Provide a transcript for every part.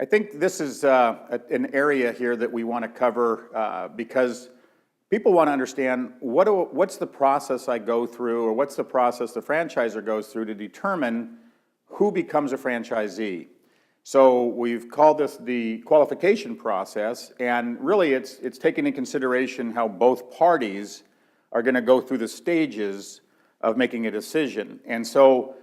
I think this is an area here that we want to cover because people want to understand what's the process I go through, or what's the process the franchisor goes through to determine who becomes a franchisee. So we've called this the qualification process, and really it's taking into consideration how both parties are going to go through the stages of making a decision. And so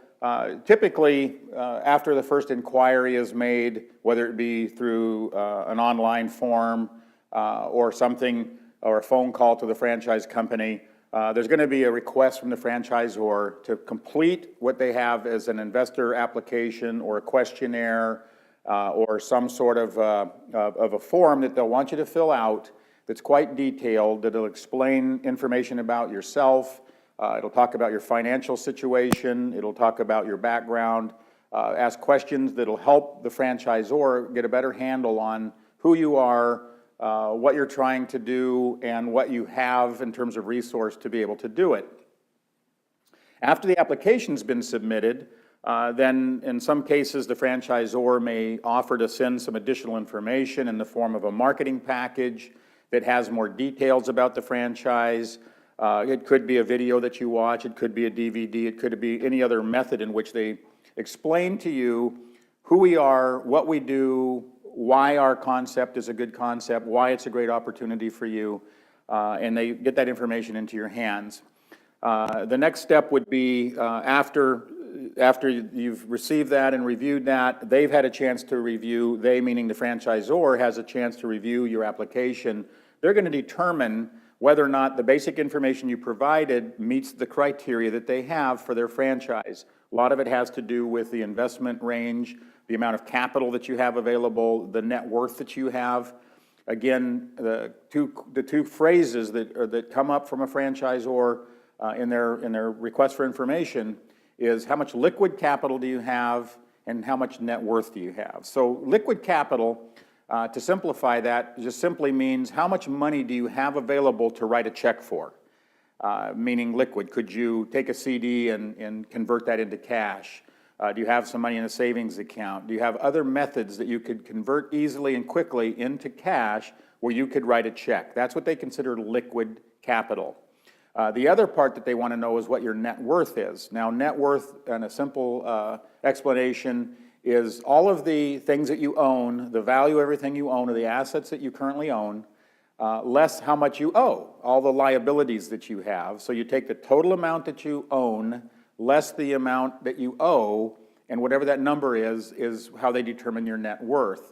typically after the first inquiry is made, whether it be through an online form or something, or a phone call to the franchise company, there's going to be a request from the franchisor to complete what they have as an investor application or a questionnaire or some sort of a form that they'll want you to fill out that's quite detailed, that'll explain information about yourself. It'll talk about your financial situation. It'll talk about your background, ask questions that'll help the franchisor get a better handle on who you are, what you're trying to do, and what you have in terms of resource to be able to do it. After the application's been submitted, then in some cases the franchisor may offer to send some additional information in the form of a marketing package that has more details about the franchise. It could be a video that you watch, it could be a DVD, it could be any other method in which they explain to you who we are, what we do, why our concept is a good concept, why it's a great opportunity for you, and they get that information into your hands. The next step would be after you've received that and reviewed that, they've had a chance to review, they meaning the franchisor has a chance to review your application. They're going to determine whether or not the basic information you provided meets the criteria that they have for their franchise. A lot of it has to do with the investment range, the amount of capital that you have available, the net worth that you have. Again, the two phrases that come up from a franchisor in their request for information is how much liquid capital do you have and how much net worth do you have. So liquid capital, to simplify that, just simply means how much money do you have available to write a check for, meaning liquid. Could you take a CD and convert that into cash? Do you have some money in a savings account? Do you have other methods that you could convert easily and quickly into cash where you could write a check? That's what they consider liquid capital. The other part that they want to know is what your net worth is. Now, net worth, in a simple explanation, is all of the things that you own, the value of everything you own, or the assets that you currently own, less how much you owe, all the liabilities that you have. So you take the total amount that you own, less the amount that you owe, and whatever that number is how they determine your net worth.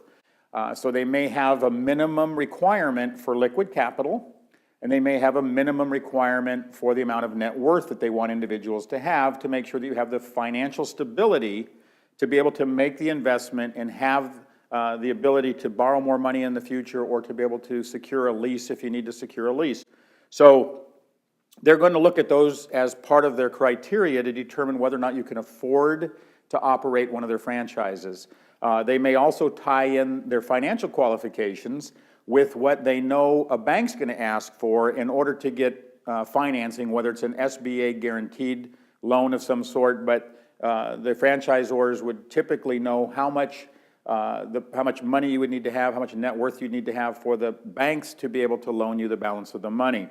So they may have a minimum requirement for liquid capital, and they may have a minimum requirement for the amount of net worth that they want individuals to have to make sure that you have the financial stability to be able to make the investment and have the ability to borrow more money in the future, or to be able to secure a lease if you need to secure a lease. So they're going to look at those as part of their criteria to determine whether or not you can afford to operate one of their franchises. They may also tie in their financial qualifications with what they know a bank's going to ask for in order to get financing, whether it's an SBA guaranteed loan of some sort, but the franchisors would typically know how much money you would need to have, how much net worth you need to have for the banks to be able to loan you the balance of the money.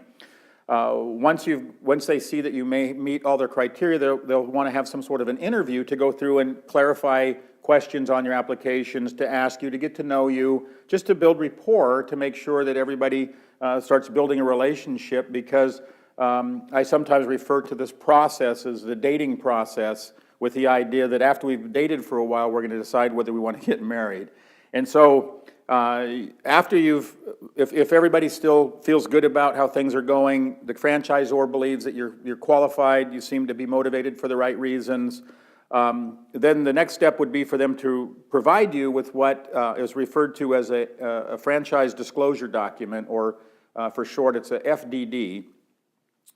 Once they see that you may meet all their criteria, they'll want to have some sort of an interview to go through and clarify questions on your applications, to ask you, to get to know you, just to build rapport, to make sure that everybody starts building a relationship, because I sometimes refer to this process as the dating process, with the idea that after we've dated for a while, we're going to decide whether we want to get married. And so after if everybody still feels good about how things are going, the franchisor believes that you're qualified, you seem to be motivated for the right reasons, then the next step would be for them to provide you with what is referred to as a franchise disclosure document, or for short, it's a FDD.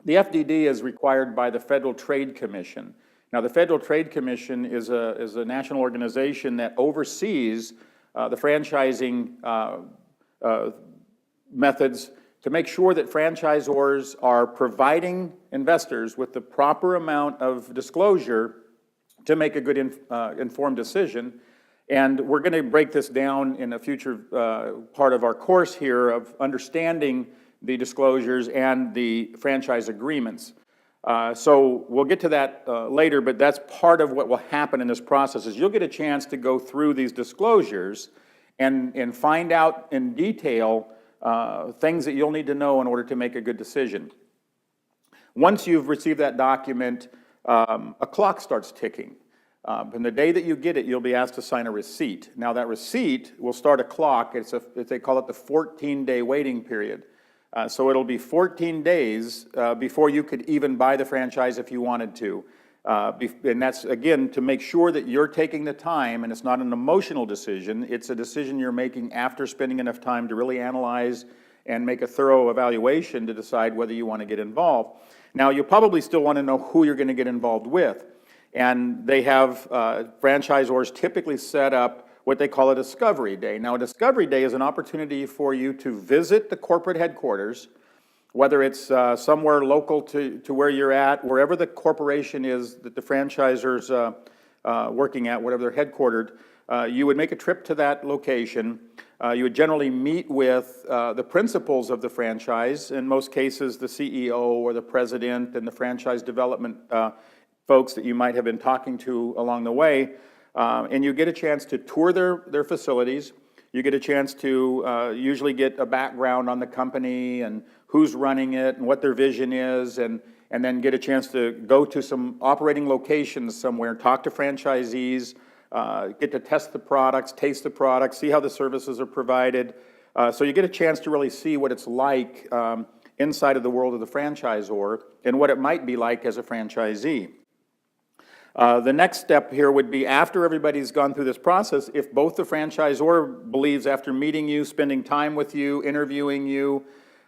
The FDD is required by the Federal Trade Commission. Now, the Federal Trade Commission is a national organization that oversees the franchising methods to make sure that franchisors are providing investors with the proper amount of disclosure to make a good informed decision, And we're going to break this down in a future part of our course here of understanding the disclosures and the franchise agreements. So we'll get to that later, but that's part of what will happen in this process is you'll get a chance to go through these disclosures and find out in detail things that you'll need to know in order to make a good decision. Once you've received that document, a clock starts ticking. From the day that you get it, you'll be asked to sign a receipt. Now that receipt will start a clock. They call it the 14-day waiting period. So it'll be 14 days before you could even buy the franchise if you wanted to. And that's, again, to make sure that you're taking the time, and it's not an emotional decision, it's a decision you're making after spending enough time to really analyze and make a thorough evaluation to decide whether you want to get involved. Now, you'll probably still want to know who you're going to get involved with. And they have franchisors typically set up what they call a discovery day. Now, a discovery day is an opportunity for you to visit the corporate headquarters, whether it's somewhere local to where you're at, wherever the corporation is that the franchisor's working at, whatever they're headquartered, you would make a trip to that location. You would generally meet with the principals of the franchise, in most cases the CEO or the president and the franchise development folks that you might have been talking to along the way, and you get a chance to tour their facilities. You get a chance to usually get a background on the company and who's running it and what their vision is, and then get a chance to go to some operating locations somewhere, talk to franchisees, get to test the products, taste the products, see how the services are provided. So you get a chance to really see what it's like inside of the world of the franchisor and what it might be like as a franchisee. The next step here would be after everybody's gone through this process, if both the franchisor believes after meeting you, spending time with you, interviewing you,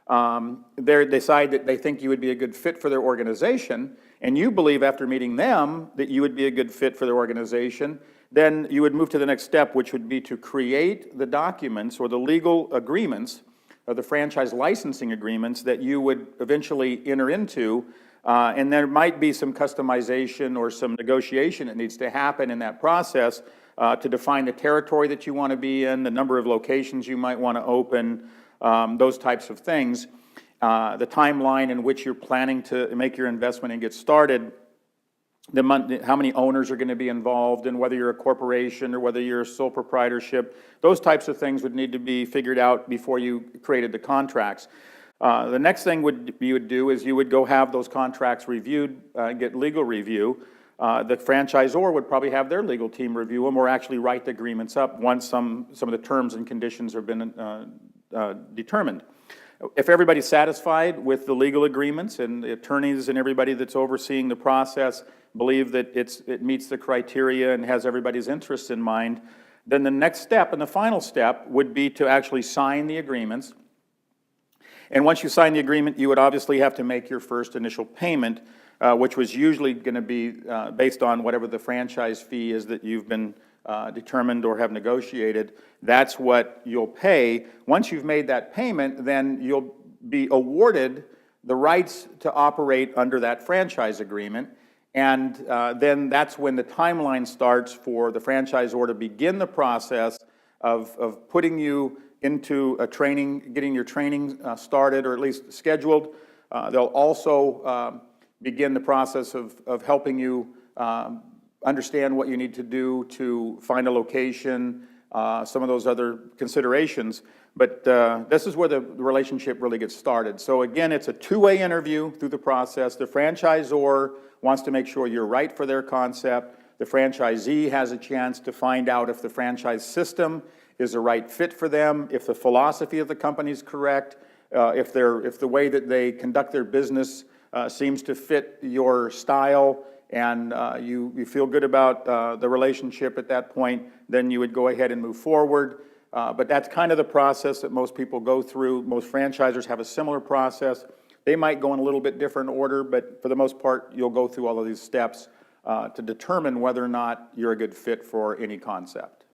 they decide that they think you would be a good fit for their organization, and you believe after meeting them that you would be a good fit for their organization, then you would move to the next step, which would be to create the documents or the legal agreements, or the franchise licensing agreements that you would eventually enter into. And there might be some customization or some negotiation that needs to happen in that process to define the territory that you want to be in, the number of locations you might want to open, those types of things, the timeline in which you're planning to make your investment and get started, how many owners are going to be involved, and whether you're a corporation or whether you're a sole proprietorship. Those types of things would need to be figured out before you created the contracts. The next thing you would do is you would go have those contracts reviewed, get legal review. The franchisor would probably have their legal team review them or actually write the agreements up once some of the terms and conditions have been determined. If everybody's satisfied with the legal agreements and the attorneys and everybody that's overseeing the process believe that it meets the criteria and has everybody's interests in mind, then the next step and the final step would be to actually sign the agreements. And once you sign the agreement, you would obviously have to make your first initial payment, which was usually going to be based on whatever the franchise fee is that you've been determined or have negotiated. That's what you'll pay. Once you've made that payment, then you'll be awarded the rights to operate under that franchise agreement. And then that's when the timeline starts for the franchisor to begin the process of putting you into a training, getting your training started or at least scheduled. They'll also begin the process of helping you understand what you need to do to find a location, some of those other considerations. But this is where the relationship really gets started. So again, it's a two-way interview through the process. The franchisor wants to make sure you're right for their concept. The franchisee has a chance to find out if the franchise system is the right fit for them, if the philosophy of the company is correct, if the way that they conduct their business seems to fit your style, and you feel good about the relationship at that point, then you would go ahead and move forward. But that's kind of the process that most people go through. Most franchisors have a similar process. They might go in a little bit different order, but for the most part, you'll go through all of these steps to determine whether or not you're a good fit for any concept.